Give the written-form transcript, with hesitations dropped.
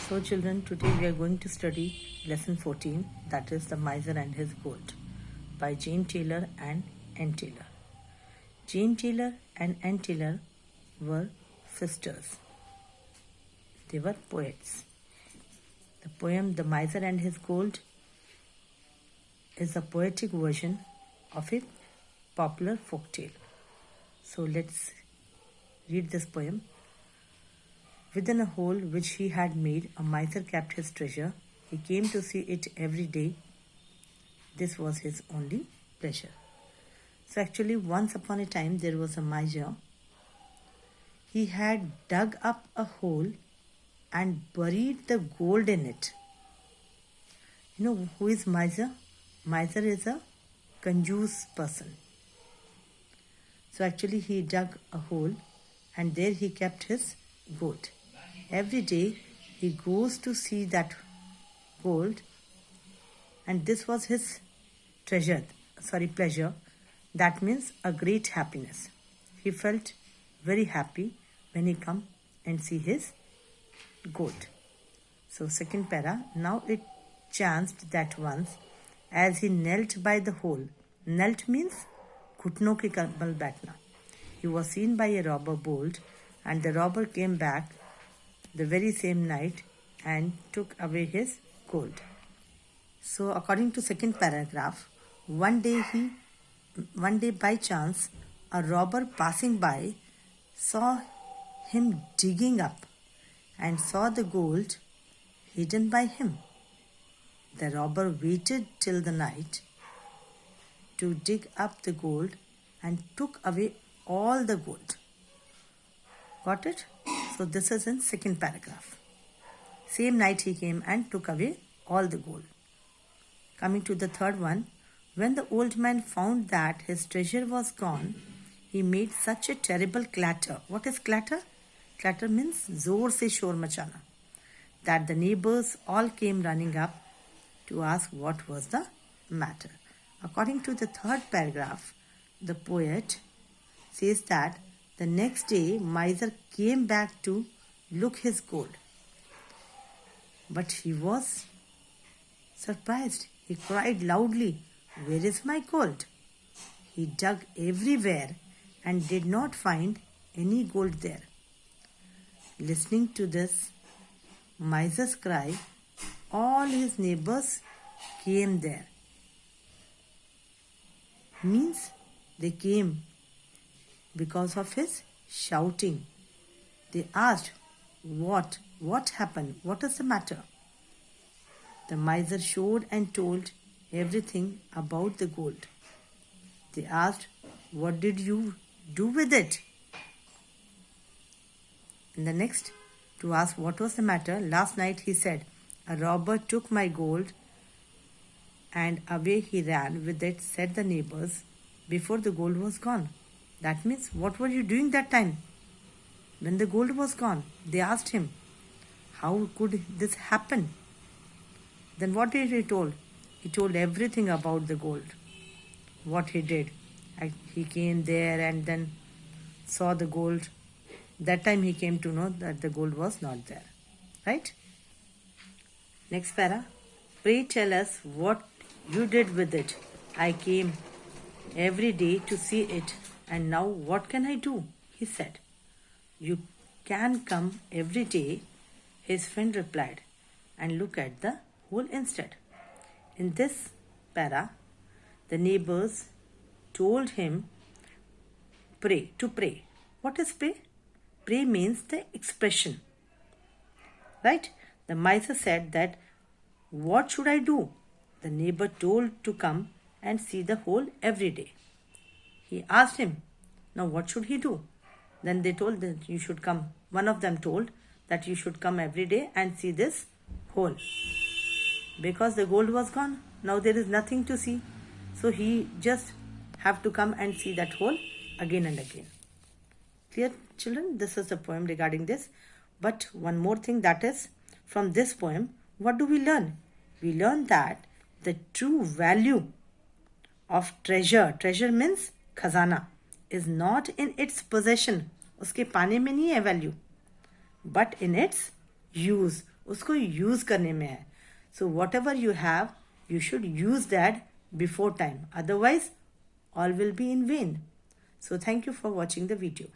So children, today we are going to study lesson 14, that is The Miser and His Gold by Jane Taylor and Ann Taylor. Jane Taylor and Ann Taylor were sisters. They were poets. The poem The Miser and His Gold is a poetic version of a popular folk tale. So let's read this poem. Within a hole which he had made, a miser kept his treasure. He came to see it every day. This was his only pleasure. So actually, once upon a time, there was a miser. He had dug up a hole and buried the gold in it. You know who is miser? Miser is a conjuice person. So actually, he dug a hole and there he kept his gold. Every day he goes to see that gold, and this was his pleasure. That means a great happiness. He felt very happy when he come and see his gold. So second para. Now it chanced that once, as he knelt by the hole, knelt means घुटनों के बल बैठना, he was seen by a robber bold, and the robber came back the very same night and took away his gold. So according to second paragraph, one day by chance, a robber passing by saw him digging up and saw the gold hidden by him. The robber waited till the night to dig up the gold and took away all the gold. Got it? So this is in second paragraph. Same night he came and took away all the gold. Coming to the third one, when the old man found that his treasure was gone, he made such a terrible clatter. What is clatter? Clatter means zor se shor machana. That the neighbors all came running up to ask what was the matter. According to the third paragraph, the poet says that the next day, miser came back to look his gold. But he was surprised. He cried loudly, "Where is my gold?" He dug everywhere and did not find any gold there. Listening to this miser's cry, all his neighbors came there. Means they came because of his shouting. They asked, What happened? What is the matter? The miser showed and told everything about the gold. They asked, what did you do with it? And the next, to ask what was the matter, last night he said, a robber took my gold and away he ran with it, said the neighbors, before the gold was gone. That means, what were you doing that time? When the gold was gone, they asked him, how could this happen? Then what did he told? He told everything about the gold. What he did. He came there and then saw the gold. That time he came to know that the gold was not there. Right? Next para. Pray tell us what you did with it. I came every day to see it. And now what can I do? He said. You can come every day, his friend replied, and look at the hole instead. In this para, the neighbors told him to pray. What is pray? Pray means the expression. Right? The miser said that, what should I do? The neighbor told to come and see the hole every day. He asked him, now what should he do? Then they told that you should come. One of them told that you should come every day and see this hole. Because the gold was gone, now there is nothing to see. So he just have to come and see that hole again and again. Clear, children? This is a poem regarding this. But one more thing, that is, from this poem, what do we learn? We learn that the true value of treasure means khazana, is not in its possession, उसके पाने में नहीं है value, but in its use. उसको use करने में है. So whatever you have, you should use that before time. Otherwise, all will be in vain. So thank you for watching the video.